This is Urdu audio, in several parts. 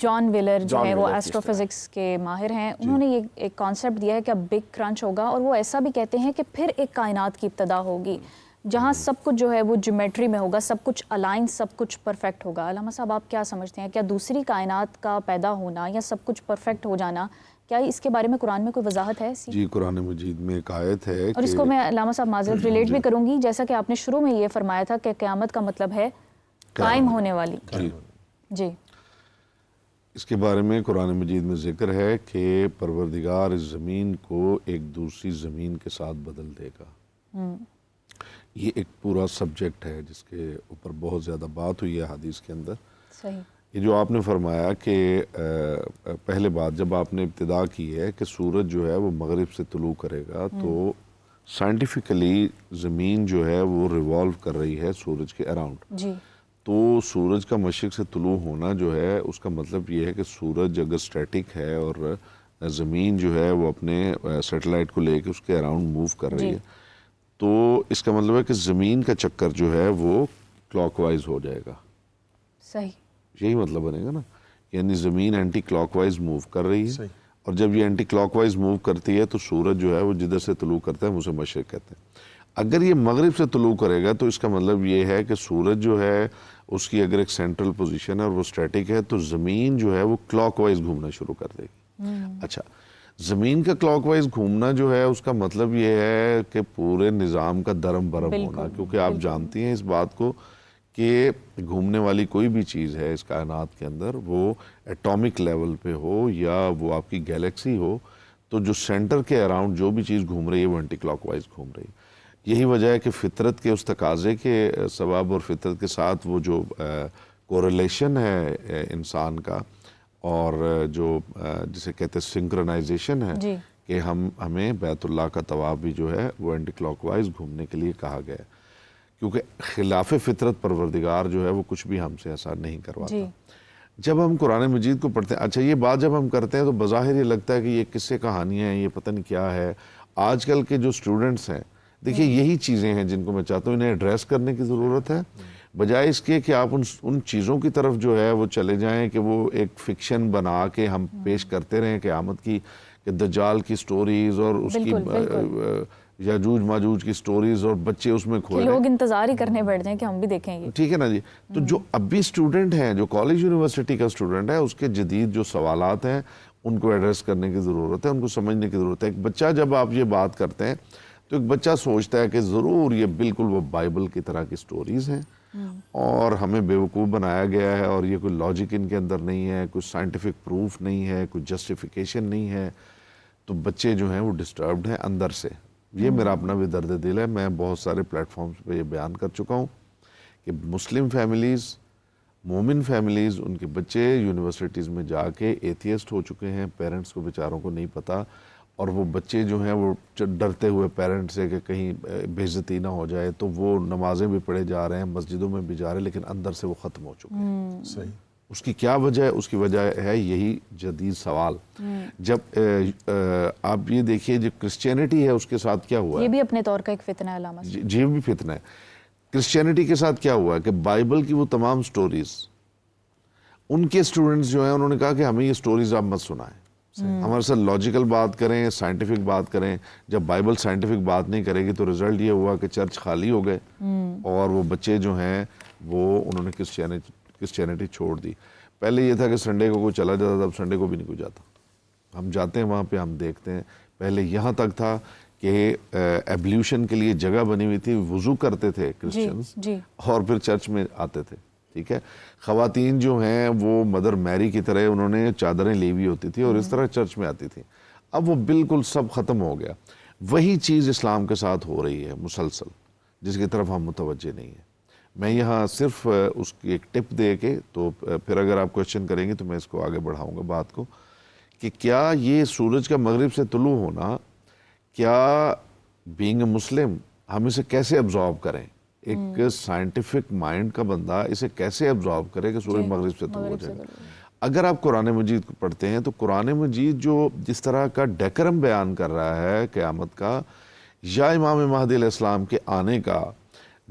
جان ویلر جو ہے وہ ویلر ایسٹرو فزکس کے ماہر ہیں، انہوں نے یہ ایک کانسیپٹ دیا ہے کہ اب بگ کرنچ ہوگا، اور وہ ایسا بھی کہتے ہیں کہ پھر ایک کائنات کی ابتدا ہوگی جہاں سب کچھ جو ہے وہ جیومیٹری میں ہوگا، سب کچھ الائن، سب کچھ پرفیکٹ ہوگا۔ علامہ صاحب آپ کیا سمجھتے ہیں، کیا دوسری کائنات کا پیدا ہونا یا سب کچھ پرفیکٹ ہو جانا، کیا اس کے بارے میں قرآن میں کوئی وضاحت ہے ایسی؟ جی، قرآن مجید میں ایک آیت ہے اور اس کو میں علامہ صاحب معذرت ریلیٹ بھی کروں گی، جیسا کہ آپ نے شروع میں یہ فرمایا تھا کہ قیامت کا مطلب ہے قائم ہونے والی۔ جی، اس کے بارے میں قرآن مجید میں ذکر ہے کہ پروردگار اس زمین کو ایک دوسری زمین کے ساتھ بدل دے گا۔ یہ ایک پورا سبجیکٹ ہے جس کے اوپر بہت زیادہ بات ہوئی ہے حدیث کے اندر۔ صحیح۔ یہ جو آپ نے فرمایا کہ پہلے بات جب آپ نے ابتدا کی ہے کہ سورج جو ہے وہ مغرب سے طلوع کرے گا، تو سائنٹیفکلی زمین جو ہے وہ ریوالو کر رہی ہے سورج کے اراؤنڈ۔ جی، تو سورج کا مشرق سے طلوع ہونا جو ہے اس کا مطلب یہ ہے کہ سورج اگر اسٹیٹک ہے اور زمین جو ہے وہ اپنے سیٹلائٹ کو لے کے اس کے اراؤنڈ موو کر رہی ہے، تو اس کا مطلب ہے کہ زمین کا چکر جو ہے وہ کلاک وائز ہو جائے گا۔ صحیح، یہی مطلب بنے گا نا، یعنی زمین اینٹی کلاک وائز موو کر رہی ہے، اور جب یہ اینٹی کلاک وائز موو کرتی ہے تو سورج جو ہے وہ جدھر سے طلوع کرتا ہے اسے مشرق کہتے ہیں۔ اگر یہ مغرب سے طلوع کرے گا تو اس کا مطلب یہ ہے کہ سورج جو ہے اس کی اگر ایک سینٹرل پوزیشن ہے اور وہ اسٹیٹک ہے، تو زمین جو ہے وہ کلاک وائز گھومنا شروع کر دے گی۔ اچھا، زمین کا کلاک وائز گھومنا جو ہے اس کا مطلب یہ ہے کہ پورے نظام کا درم برم ہونا، کیونکہ آپ جانتی ہیں اس بات کو کہ گھومنے والی کوئی بھی چیز ہے اس کائنات کے اندر، وہ ایٹامک لیول پہ ہو یا وہ آپ کی گیلیکسی ہو، تو جو سینٹر کے اراؤنڈ جو بھی چیز گھوم رہی ہے وہ اینٹی کلاک وائز گھوم رہی ہے۔ یہی وجہ ہے کہ فطرت کے اس تقاضے کے سبب اور فطرت کے ساتھ وہ جو کوریلیشن ہے انسان کا، اور جو جسے کہتے ہیں سنکرونائزیشن ہے، کہ ہمیں بیت اللہ کا طواف بھی جو ہے وہ اینٹی کلاک وائز گھومنے کے لیے کہا گیا ہے، کیونکہ خلاف فطرت پروردگار جو ہے وہ کچھ بھی ہم سے ایسا نہیں کرواتا۔ جب ہم قرآن مجید کو پڑھتے ہیں، اچھا یہ بات جب ہم کرتے ہیں تو بظاہر یہ لگتا ہے کہ یہ قصے کہانیاں ہیں، یہ پتہ نہیں کیا ہے۔ آج کل کے جو اسٹوڈنٹس ہیں، دیکھیے یہی چیزیں ہیں جن کو میں چاہتا ہوں انہیں ایڈریس کرنے کی ضرورت ہے، بجائے اس کے کہ آپ ان چیزوں کی طرف جو ہے وہ چلے جائیں کہ وہ ایک فکشن بنا کے ہم پیش کرتے رہیں قیامت کی، کہ دجال کی سٹوریز اور اس کی یاجوج ماجوج کی سٹوریز، اور بچے اس میں کھوئے، لوگ انتظار ہی کرنے بیٹھ جائیں کہ ہم بھی دیکھیں گے۔ ٹھیک ہے نا جی۔ تو جو اب بھی اسٹوڈنٹ ہیں، جو کالج یونیورسٹی کا اسٹوڈنٹ ہے، اس کے جدید جو سوالات ہیں ان کو ایڈریس کرنے کی ضرورت ہے، ان کو سمجھنے کی ضرورت ہے۔ ایک بچہ جب آپ یہ بات کرتے ہیں تو ایک بچہ سوچتا ہے کہ ضرور یہ بالکل وہ بائبل کی طرح کی سٹوریز ہیں اور ہمیں بیوقوف بنایا گیا ہے، اور یہ کوئی لاجک ان کے اندر نہیں ہے، کوئی سائنٹیفک پروف نہیں ہے، کوئی جسٹیفیکیشن نہیں ہے، تو بچے جو ہیں وہ ڈسٹربڈ ہیں اندر سے۔ یہ میرا اپنا بھی درد دل ہے، میں بہت سارے پلیٹ فارمز پہ یہ بیان کر چکا ہوں کہ مسلم فیملیز، مومن فیملیز، ان کے بچے یونیورسٹیز میں جا کے ایتھیسٹ ہو چکے ہیں، پیرنٹس کو بیچاروں کو نہیں پتہ، اور وہ بچے جو ہیں وہ ڈرتے ہوئے پیرنٹس سے کہ کہیں بے عزتی نہ ہو جائے، تو وہ نمازیں بھی پڑھے جا رہے ہیں، مسجدوں میں بھی جا رہے ہیں، لیکن اندر سے وہ ختم ہو چکے ہیں۔ صحیح۔ اس کی کیا وجہ ہے؟ اس کی وجہ ہے یہی جدید سوال۔ جب آپ یہ دیکھیے جو کرسچینٹی ہے اس کے ساتھ کیا ہوا ہے، یہ بھی اپنے طور کا ایک فتنہ ہے علامہ صاحب۔ جی بھی فتنہ ہے۔ کرسچینٹی کے ساتھ کیا ہوا ہے کہ بائبل کی وہ تمام سٹوریز، ان کے اسٹوڈنٹس جو ہیں انہوں نے کہا کہ ہمیں یہ سٹوریز آپ مت سنائیں، ہمارے ساتھ لاجیکل بات کریں، سائنٹیفک بات کریں۔ جب بائبل سائنٹیفک بات نہیں کرے گی تو رزلٹ یہ ہوا کہ چرچ خالی ہو گئے، اور وہ بچے جو ہیں وہ انہوں نے کرسچینٹی چھوڑ دی۔ پہلے یہ تھا کہ سنڈے کو کوئی چلا جاتا تھا، اب سنڈے کو بھی نہیں کوئی جاتا، ہم جاتے ہیں وہاں پہ، ہم دیکھتے ہیں۔ پہلے یہاں تک تھا کہ ایبلیوشن کے لیے جگہ بنی ہوئی تھی، وضو کرتے تھے کرسچنز اور پھر چرچ میں آتے تھے، ٹھیک ہے۔ خواتین جو ہیں وہ مدر میری کی طرح انہوں نے چادریں لی ہوئی ہوتی تھی اور اس طرح چرچ میں آتی تھی۔ اب وہ بالکل سب ختم ہو گیا۔ وہی چیز اسلام کے ساتھ ہو رہی ہے مسلسل، جس کی طرف ہم متوجہ نہیں ہیں۔ میں یہاں صرف اس کی ایک ٹپ دے کے، تو پھر اگر آپ کوشچن کریں گے تو میں اس کو آگے بڑھاؤں گا بات کو، کہ کیا یہ سورج کا مغرب سے طلوع ہونا، کیا بینگ اے مسلم ہم اسے کیسے ابزارو کریں؟ ایک سائنٹیفک مائنڈ کا بندہ اسے کیسے ابزارو کرے کہ سورج مغرب سے طلوع ہو جائے گا؟ اگر آپ قرآن مجید کو پڑھتے ہیں تو قرآن مجید جو جس طرح کا ڈیکرم بیان کر رہا ہے قیامت کا یا امام مہدی علیہ السلام کے آنے کا،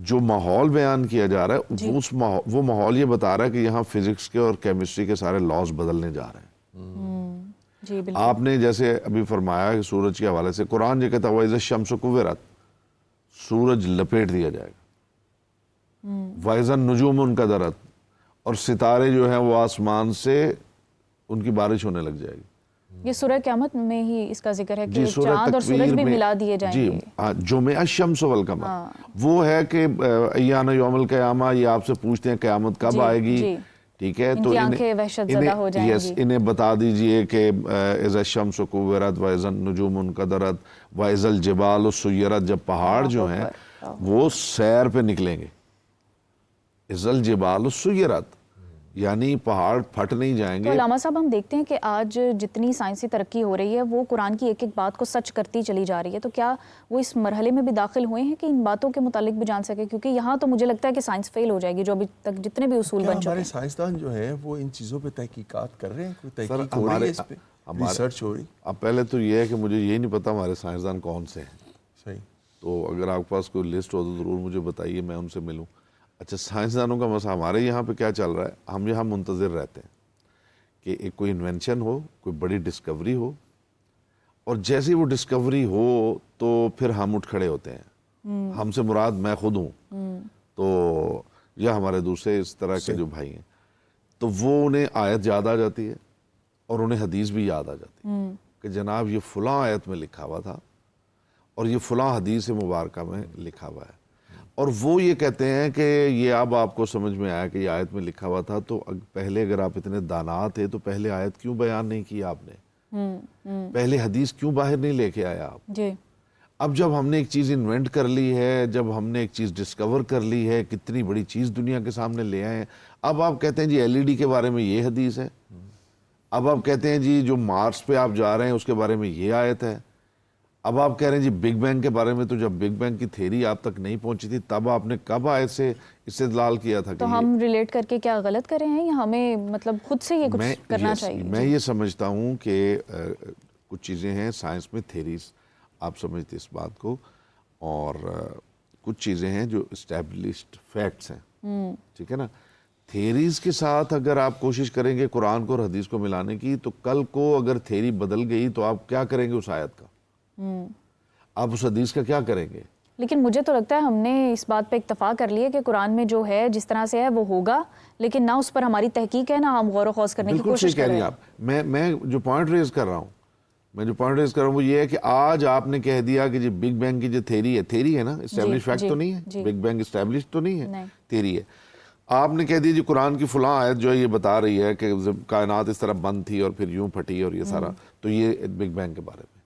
جو ماحول بیان کیا جا رہا ہے وہ ماحول یہ بتا رہا ہے کہ یہاں فزکس کے اور کیمسٹری کے سارے لاز بدلنے جا رہے ہیں. جی بالکل. آپ نے جیسے ابھی فرمایا کہ سورج کے حوالے سے قرآن یہ کہتا ہے وَإِذَا الشَّمْسُ كُوِّرَتْ, سورج لپیٹ دیا جائے گا. وَإِذَا النُّجُومُ انْكَدَرَتْ, اور ستارے جو ہیں وہ آسمان سے ان کی بارش ہونے لگ جائے گی. یہ سورہ قیامت میں ہی اس کا ذکر ہے کہ چاند اور سورج بھی ملا دیے جائیں گے. جمع الشمس والقمر وہ ہے کہ ایان یوم القیامہ, یہ آپ سے پوچھتے ہیں قیامت کب آئے گی, ٹھیک ہے, تو انہیں بتا دیجئے کہ اذا الشمس کورت واذا النجوم انقدرت واذا الجبال سیرت, جب پہاڑ جو ہیں وہ سیر پہ نکلیں گے. اذا الجبال سیرت یعنی پہاڑ پھٹ نہیں جائیں گے. تو علامہ صاحب ہم دیکھتے ہیں کہ آج جتنی سائنسی ترقی ہو رہی ہے وہ قرآن کی ایک ایک بات کو سچ کرتی چلی جا رہی ہے, تو کیا وہ اس مرحلے میں بھی داخل ہوئے ہیں کہ ان باتوں کے متعلق بھی جان سکے, کیونکہ یہاں تو مجھے لگتا ہے کہ سائنس فیل ہو جائے گی جو ابھی تک جتنے بھی اصول بن چکے ہیں. ہمارے سائنسدان جو ہیں وہ ان چیزوں پہ تحقیقات کر رہے ہیں, کوئی تحقیق ہو رہی ہے اس پہ, ریسرچ ہو رہی؟ اب پہلے تو یہ ہے کہ مجھے یہ نہیں پتا ہمارے سائنسدان کون سے ہیں. صحیح. تو اگر آپ کے پاس کوئی لسٹ ہو تو ضرور مجھے بتائیے, میں ان سے ملوں. اچھا, سائنسدانوں کا مسئلہ ہمارے یہاں پہ کیا چل رہا ہے, ہم یہاں منتظر رہتے ہیں کہ ایک کوئی انوینشن ہو, کوئی بڑی ڈسکوری ہو, اور جیسی وہ ڈسکوری ہو تو پھر ہم اٹھ کھڑے ہوتے ہیں. ہم سے مراد میں خود ہوں, تو یا ہمارے دوسرے اس طرح کے جو بھائی ہیں, تو وہ انہیں آیت یاد آ جاتی ہے اور انہیں حدیث بھی یاد آ جاتی ہے کہ جناب یہ فلاں آیت میں لکھا ہوا تھا اور یہ فلاں حدیث مبارکہ میں لکھا ہوا ہے. اور وہ یہ کہتے ہیں کہ یہ اب آپ کو سمجھ میں آیا کہ یہ آیت میں لکھا ہوا تھا, تو پہلے اگر آپ اتنے دانا تھے تو پہلے آیت کیوں بیان نہیں کی آپ نے, پہلے حدیث کیوں باہر نہیں لے کے آیا آپ. اب جب ہم نے ایک چیز انوینٹ کر لی ہے, جب ہم نے ایک چیز ڈسکور کر لی ہے, کتنی بڑی چیز دنیا کے سامنے لے آئے ہیں, اب آپ کہتے ہیں جی ایل ای ڈی کے بارے میں یہ حدیث ہے, اب آپ کہتے ہیں جی جو مارس پہ آپ جا رہے ہیں اس کے بارے میں یہ آیت ہے, اب آپ کہہ رہے ہیں جی بگ بینگ کے بارے میں, تو جب بگ بینگ کی تھیری آپ تک نہیں پہنچی تھی تب آپ نے کب آیت سے استدلال کیا تھا؟ تو ہم ریلیٹ کر کے کیا غلط کر رہے ہیں یا ہمیں مطلب خود سے یہ کچھ کرنا چاہیے؟ میں یہ سمجھتا ہوں کہ کچھ چیزیں ہیں سائنس میں تھیریز, آپ سمجھتے اس بات کو, اور کچھ چیزیں ہیں جو اسٹیبلشڈ فیکٹس ہیں, ٹھیک ہے نا. تھیریز کے ساتھ اگر آپ کوشش کریں گے قرآن کو اور حدیث کو ملانے کی, تو کل کو اگر تھیری بدل گئی تو آپ کیا کریں گے اس آیت کا, آپ اس حدیث کا کیا کریں گے؟ لیکن مجھے تو لگتا ہے ہم نے اس بات پہ اتفاق کر لیا کہ قرآن میں جو ہے جس طرح سے ہے وہ ہوگا, لیکن نہ اس پر ہماری تحقیق ہے, نہ ہم غور و خوض کرنے کی کوشش کر رہے ہیں. میں جو پوائنٹ ریز کر رہا ہوں وہ یہ ہے کہ آج آپ نے کہہ دیا کہ جی بگ بینگ کی جو تھیری ہے نا, اسٹیبلش فیکٹ تو نہیں ہے, بگ بینگ اسٹیبلش تو نہیں ہے, تھیری ہے. آپ نے کہہ دیا جی قرآن کی فلاں آیت جو ہے یہ بتا رہی ہے کہ کائنات اس طرح بند تھی اور پھر یوں پھٹی اور یہ سارا, تو یہ بگ بینگ کے بارے میں.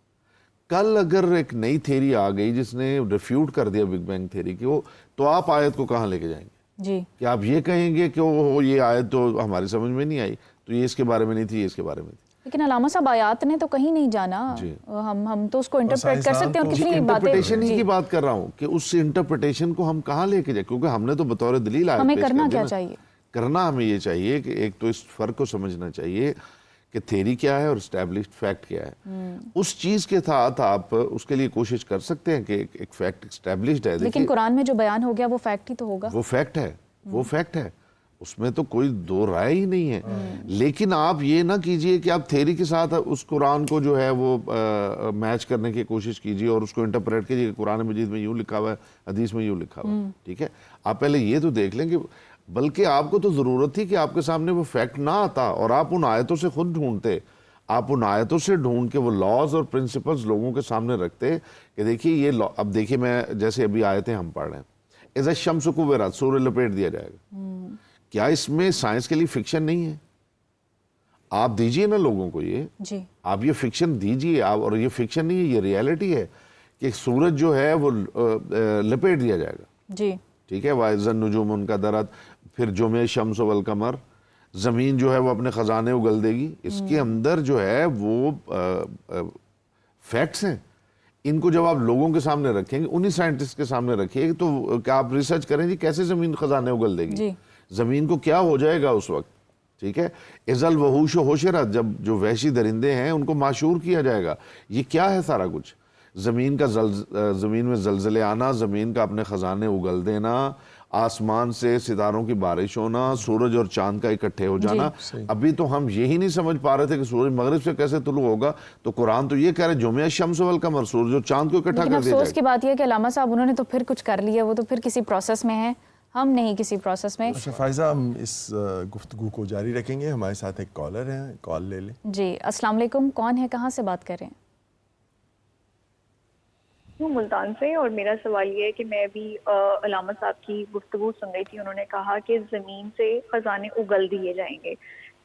کل اگر ایک نئی تھیری آ گئی جس نے ریفیوٹ کر دیا بگ بینگ تھیری کی, وہ تو آپ آیت کو کہاں لے کے جائیں گے؟ جی, کہ آپ یہ کہیں گے کہ یہ آیت تو ہماری سمجھ میں نہیں آئی, تو یہ اس کے بارے میں نہیں تھی, یہ اس کے بارے میں تھی. لیکن علامہ صاحب آیات نے تو کہیں نہیں جانا, ہم تو اس کو انٹرپریٹ کر سکتے ہیں, اور کتنی باتیں انٹرپریٹیشن ہی کی بات کر رہا ہوں کہ اس انٹرپریٹیشن کو ہم کہاں لے کے جائیں, کیونکہ ہم نے تو بطور دلیل آیت ہمیں پیش کرنا کر دیا کیا نا. چاہیے؟ کرنا ہمیں یہ چاہیے کہ ایک تو اس فرق کو سمجھنا چاہیے کہ تھیری کیا ہے اور اسٹیبلشڈ فیکٹ کیا ہے. اس چیز کے ساتھ آپ اس کے لیے کوشش کر سکتے ہیں کہ ایک فیکٹ اسٹیبلشڈ ہے, لیکن قرآن میں جو بیان ہو گیا وہ فیکٹ ہی تو ہوگا. وہ فیکٹ ہے, وہ فیکٹ ہے, اس میں تو کوئی دو رائے ہی نہیں ہے. لیکن آپ یہ نہ کیجئے کہ آپ تھیری کے ساتھ اس قرآن کو جو ہے وہ میچ کرنے کی کوشش کیجئے اور اس کو انٹرپریٹ کیجئے کہ قرآن مجید میں یوں لکھا ہوا ہے, حدیث میں یوں لکھا ہوا ہے. ٹھیک ہے, آپ پہلے یہ تو دیکھ لیں کہ بلکہ آپ کو تو ضرورت تھی کہ آپ کے سامنے وہ فیکٹ نہ آتا اور آپ ان آیتوں سے خود ڈھونڈتے, آپ ان آیتوں سے ڈھونڈ کے وہ لاز اور پرنسپلز لوگوں کے سامنے رکھتے کہ دیکھیے یہ اب دیکھیے میں جیسے ابھی آیتیں ہم پڑھ رہے ہیں, اذا الشمس کوورت, سورج لپیٹ دیا جائے گا, کیا اس میں سائنس کے لیے فکشن نہیں ہے؟ آپ دیجئے نا لوگوں کو یہ, آپ یہ فکشن دیجئے, اور یہ فکشن نہیں ہے, یہ ریالٹی ہے کہ سورج جو ہے وہ لپیٹ دیا جائے گا. ٹھیک ہے, وَإِذَا النُّجُومُ انْكَدَرَتْ, پھر جمع شمس والقمر, زمین جو ہے وہ اپنے خزانے اگل دے گی. اس کے اندر جو ہے وہ فیکٹس ہیں, ان کو جب آپ لوگوں کے سامنے رکھیں گے, انہی سائنٹسٹ کے سامنے رکھیں گے, تو کیا آپ ریسرچ کریں جی کیسے زمین خزانے اگل دے گی, زمین کو کیا ہو جائے گا اس وقت. ٹھیک ہے, اذا الوحوش حشرت, جب جو وحشی درندے ہیں ان کو معشور کیا جائے گا. یہ کیا ہے سارا کچھ, زمین میں زلزلے آنا، زمین کا اپنے خزانے اگل دینا، آسمان سے ستاروں کی بارش ہونا، سورج اور چاند کا اکٹھے ہو جانا. ابھی تو ہم یہی نہیں سمجھ پا رہے تھے کہ سورج مغرب سے کیسے طلوع ہوگا، تو قرآن تو یہ کہہ رہے جمعہ الشمس والقمر، سورج اور چاند کو اکٹھا کر دیا جائے. افسوس کی بات یہ ہے کہ علامہ صاحب انہوں نے تو پھر کچھ کر لیا، وہ تو پھر کسی پروسیس میں ہیں، ہم نہیں کسی پروسیس میں. اچھا فائزہ، ہم اس گفتگو کو جاری رکھیں گے. ہمارے ساتھ ایک کالر ہیں، کال لے لیں. جی السلام علیکم، کون ہے، کہاں سے بات کر رہے ہیں؟ ہوں ملتان سے، اور میرا سوال یہ ہے کہ میں ابھی علامہ صاحب کی گفتگو سن رہی تھی. انہوں نے کہا کہ زمین سے خزانے اگل دیے جائیں گے.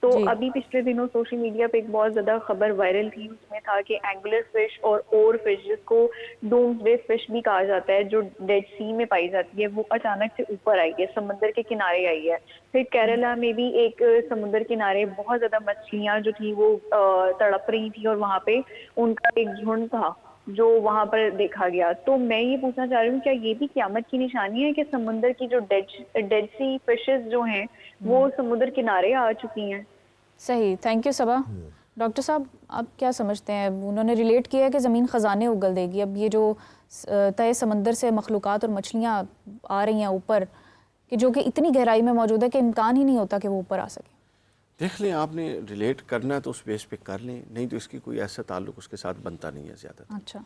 تو ابھی پچھلے دنوں سوشل میڈیا پہ ایک بہت زیادہ خبر وائرل تھی، اس میں تھا کہ اینگلر فش اور فش، جس کو ڈومسڈے فش بھی کہا جاتا ہے، جو ڈیڈ سی میں پائی جاتی ہے، وہ اچانک سے اوپر آئی ہے، سمندر کے کنارے آئی ہے. پھر کیرلا میں بھی ایک سمندر کنارے بہت زیادہ مچھلیاں جو تھی وہ تڑپ رہی تھی، اور وہاں پہ ان کا ایک جھنڈ تھا جو وہاں پر دیکھا گیا. تو میں یہ پوچھنا چاہ رہی ہوں، کیا یہ بھی قیامت کی نشانی ہے کہ سمندر کی جو ڈیڈ سی فشز جو ہیں وہ سمندر کنارے آ چکی ہیں؟ صحیح، تھینک یو صبا. ڈاکٹر صاحب آپ کیا سمجھتے ہیں؟ انہوں نے ریلیٹ کیا ہے کہ زمین خزانے اگل دے گی. اب یہ جو تہہ سمندر سے مخلوقات اور مچھلیاں آ رہی ہیں اوپر، کہ جو کہ اتنی گہرائی میں موجود ہے کہ امکان ہی نہیں ہوتا کہ وہ اوپر آ سکے. دیکھ لیں، آپ نے ریلیٹ کرنا ہے تو اس بیس پہ کر لیں، نہیں تو اس کی کوئی ایسا تعلق اس کے ساتھ بنتا نہیں ہے زیادہ. اچھا،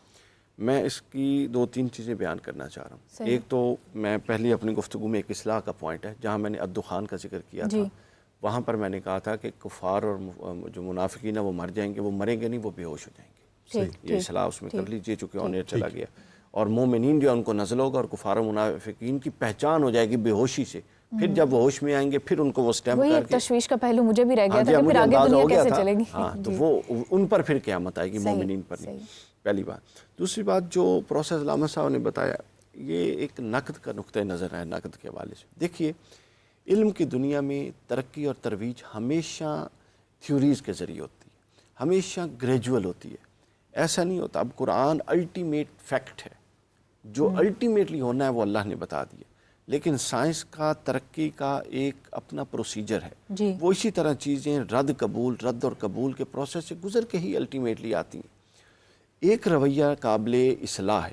میں اس کی 2-3 چیزیں بیان کرنا چاہ رہا ہوں. ایک تو میں پہلی اپنی گفتگو میں ایک اصلاح کا پوائنٹ ہے، جہاں میں نے الدخان کا ذکر کیا تھا، وہاں پر میں نے کہا تھا کہ کفار اور جو منافقین ہیں وہ مر جائیں گے، وہ مریں گے نہیں، وہ بے ہوش ہو جائیں گے. یہ اصلاح اس میں کر لیجیے، چونکہ آن ایئر چلا گیا. اور مومنین جو ان کو نزل ہوگا، اور کفار و منافقین کی پہچان ہو جائے گی بے ہوشی سے. پھر جب وہ ہوش میں آئیں گے، پھر ان کو وہ سٹیمپ کر کے، تشویش کا پہلو مجھے بھی رہ گیا تھا کہ پھر آگے دنیا کیسے چلے گی. ہاں تو وہ ان پر پھر قیامت آئے گی، مومنین پر نہیں. پہلی بات. دوسری بات، جو پروسیس علامہ صاحب نے بتایا، یہ ایک نقد کا نقطہ نظر ہے. نقد کے حوالے سے دیکھیے، علم کی دنیا میں ترقی اور ترویج ہمیشہ تھیوریز کے ذریعے ہوتی ہے، ہمیشہ گریجول ہوتی ہے. ایسا نہیں ہوتا. اب قرآن الٹیمیٹ فیکٹ ہے، جو الٹیمیٹلی ہونا ہے وہ اللہ نے بتا دیا. لیکن سائنس کا، ترقی کا ایک اپنا پروسیجر ہے. وہ اسی طرح چیزیں رد اور قبول کے پروسیس سے گزر کے ہی الٹیمیٹلی آتی ہیں. ایک رویہ قابل اصلاح ہے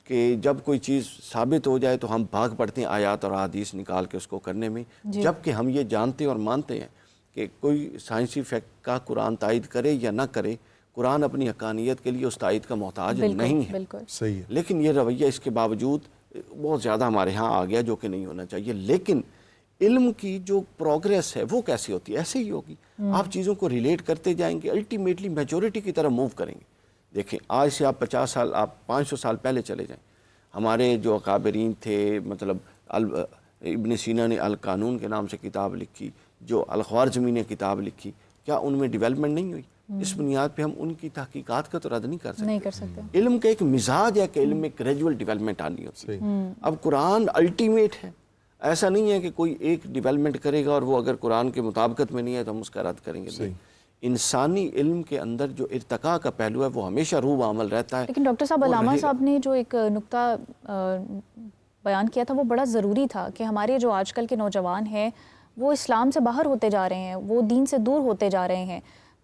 کہ جب کوئی چیز ثابت ہو جائے تو ہم بھاگ پڑتے ہیں آیات اور احادیث نکال کے اس کو کرنے میں، جبکہ ہم یہ جانتے اور مانتے ہیں کہ کوئی سائنسی فیکٹ کا قرآن تائید کرے یا نہ کرے، قرآن اپنی حقانیت کے لیے اس تائید کا محتاج نہیں ہے. صحیح ہے. لیکن یہ رویہ اس کے باوجود بہت زیادہ ہمارے ہاں آ گیا، جو کہ نہیں ہونا چاہیے. لیکن علم کی جو پروگریس ہے وہ کیسی ہوتی ہے؟ ایسے ہی ہوگی. آپ چیزوں کو ریلیٹ کرتے جائیں گے، الٹیمیٹلی میجورٹی کی طرح موو کریں گے. دیکھیں، آج سے آپ 50 سال، آپ 500 سال پہلے چلے جائیں، ہمارے جو اکابرین تھے، مطلب ابن سینا نے القانون کے نام سے کتاب لکھی، جو الخوارزمی نے کتاب لکھی، کیا ان میں ڈیولپمنٹ نہیں ہوئی؟ اس بنیاد پہ ہم ان کی تحقیقات کا تو رد نہیں کر سکتے. علم کا ایک مزاج ہے کہ علم میں گریجول ڈیولپمنٹ آنی ہوتی ہے. اب قرآن الٹیمیٹ ہے، ایسا نہیں ہے کہ کوئی ایک ڈیولپمنٹ کرے گا اور وہ اگر قرآن کے مطابقت میں نہیں ہے تو ہم اس کا رد کریں گے. انسانی علم کے اندر جو ارتقاء کا پہلو ہے وہ ہمیشہ روح عمل رہتا ہے. لیکن ڈاکٹر صاحب، علامہ صاحب نے جو ایک نقطہ بیان کیا تھا وہ بڑا ضروری تھا کہ ہمارے جو آج کل کے نوجوان ہیں وہ اسلام سے باہر ہوتے جا رہے ہیں، وہ دین سے دور ہوتے جا رہے ہیں.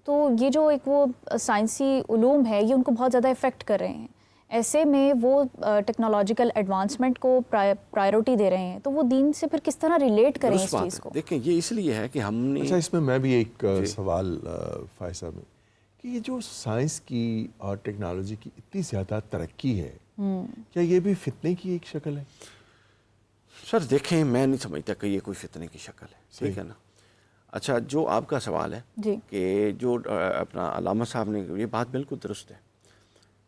تو یہ جو ایک وہ سائنسی علوم ہے یہ ان کو بہت زیادہ افیکٹ کر رہے ہیں. ایسے میں وہ ٹیکنالوجیکل ایڈوانسمنٹ کو پرائیورٹی دے رہے ہیں، تو وہ دین سے پھر کس طرح ریلیٹ کریں اس چیز کو؟ دیکھیں، یہ اس لیے ہے کہ ہم نے، اچھا اس میں بھی ایک سوال فائزہ میں، کہ یہ جو سائنس کی اور ٹیکنالوجی کی اتنی زیادہ ترقی ہے، کیا یہ بھی فتنے کی ایک شکل ہے؟ سر دیکھیں، میں نہیں سمجھتا کہ یہ کوئی فتنے کی شکل ہے. ٹھیک ہے نا. اچھا، جو آپ کا سوال ہے کہ جو اپنا علامہ صاحب نے، یہ بات بالکل درست ہے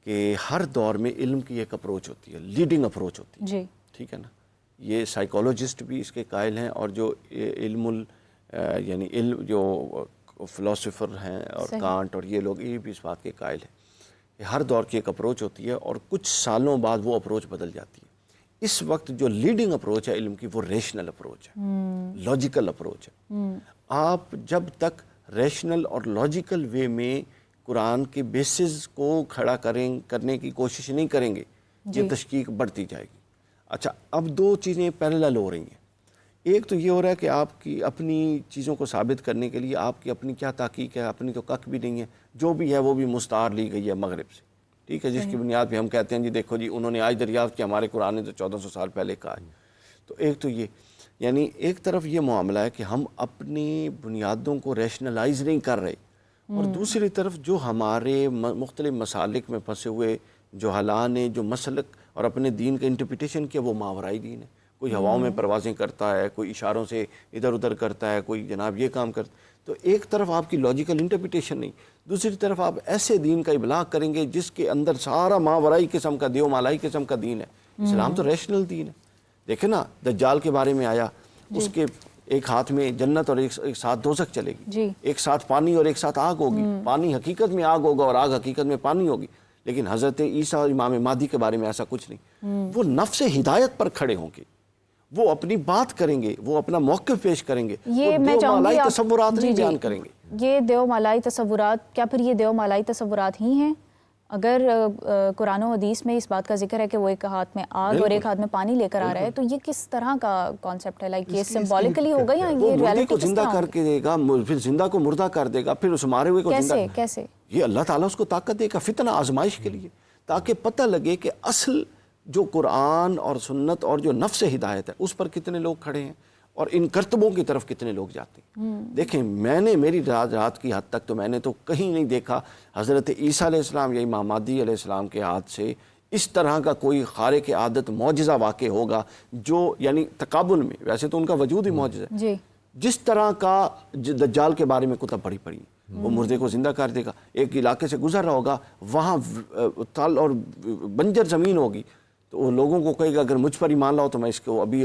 کہ ہر دور میں علم کی ایک اپروچ ہوتی ہے، لیڈنگ اپروچ ہوتی ہے. ٹھیک ہے نا. یہ سائیکولوجسٹ بھی اس کے قائل ہیں، اور جو یعنی علم جو فلاسفر ہیں اور کانٹ اور یہ لوگ، یہ بھی اس بات کے قائل ہیں کہ ہر دور کی ایک اپروچ ہوتی ہے اور کچھ سالوں بعد وہ اپروچ بدل جاتی ہے. اس وقت جو لیڈنگ اپروچ ہے علم کی وہ ریشنل اپروچ ہے، لاجیکل اپروچ ہے. آپ جب تک ریشنل اور لاجیکل وے میں قرآن کے بیسز کو کھڑا کرنے کی کوشش نہیں کریں گے، یہ تشکیک بڑھتی جائے گی. اچھا، اب 2 چیزیں پیرالل ہو رہی ہیں. ایک تو یہ ہو رہا ہے کہ آپ کی اپنی چیزوں کو ثابت کرنے کے لیے آپ کی اپنی کیا تحقیق ہے؟ اپنی تو کک بھی نہیں ہے، جو بھی ہے وہ بھی مستعار لی گئی ہے مغرب سے. ٹھیک ہے، جس کی بنیاد پہ ہم کہتے ہیں جی دیکھو جی انہوں نے آج دریافت کیا، ہمارے قرآن نے تو 1400 سال پہلے کہا ہے. تو ایک تو یہ یعنی ایک طرف یہ معاملہ ہے کہ ہم اپنی بنیادوں کو ریشنلائز نہیں کر رہے، اور دوسری طرف جو ہمارے مختلف مسالک میں پھنسے ہوئے جہلاء نے جو مسلک اور اپنے دین کا انٹرپریٹیشن کیا وہ ماورائی دین ہے. کوئی ہواؤں میں پروازیں کرتا ہے، کوئی اشاروں سے ادھر ادھر کرتا ہے، کوئی جناب یہ کام کرتا ہے. تو ایک طرف آپ کی لاجیکل انٹرپریٹیشن نہیں، دوسری طرف آپ ایسے دین کا ابلاغ کریں گے جس کے اندر سارا ماورائی قسم کا دیو مالائی قسم کا دین ہے. اسلام تو ریشنل دین ہے. دیکھیں نا دجال کے بارے میں آیا، اس کے ایک ہاتھ میں جنت اور ایک ساتھ دوزخ چلے گی، ایک ساتھ پانی اور ایک ساتھ آگ ہوگی. پانی حقیقت میں آگ ہوگا اور آگ حقیقت میں پانی ہوگی. لیکن حضرت عیسیٰ اور امام مہدی کے بارے میں ایسا کچھ نہیں. وہ نفس ہدایت پر کھڑے ہوں گے، وہ اپنی بات کریں گے، وہ اپنا موقف پیش کریں گے، یہ میں چاہوں گی تصورات نہیں بیان کریں گے. یہ دیو مالائی تصورات، کیا پھر یہ دیو مالائی تصورات ہی ہیں؟ اگر قرآن و حدیث میں اس بات کا ذکر ہے کہ وہ ایک ہاتھ میں آگ اور ایک ہاتھ میں پانی لے کر آ رہا ہے، تو یہ کس طرح کا کانسیپٹ ہے؟ لائک یہ سمبولیکلی ہوگا یا یہ ریالٹی کو زندہ کر کے دے گا، پھر زندہ کو مردہ کر دے گا، پھر اس مارے ہوئے کو زندہ کیسے؟ یہ اللہ تعالیٰ اس کو طاقت دے گا فتنہ آزمائش کے لیے، تاکہ پتہ لگے کہ اصل جو قرآن اور سنت اور جو نفس ہدایت ہے اس پر کتنے لوگ کھڑے ہیں اور ان کرتبوں کی طرف کتنے لوگ جاتے ہیں. دیکھیں میں نے میری رات کی حد تک تو میں نے تو کہیں نہیں دیکھا حضرت عیسیٰ علیہ السلام یا امام مہدی علیہ السلام کے ہاتھ سے اس طرح کا کوئی خارق عادت معجزہ واقع ہوگا جو یعنی تقابل میں، ویسے تو ان کا وجود ہی معجزہ ہے، جس طرح کا دجال کے بارے میں کتب پڑھی پڑی. وہ مردے کو زندہ کر دے گا، ایک علاقے سے گزر رہا ہوگا، وہاں تل اور بنجر زمین ہوگی، تو وہ لوگوں کو کہے گا اگر مجھ پر ایمان لاؤ تو میں اس کو ابھی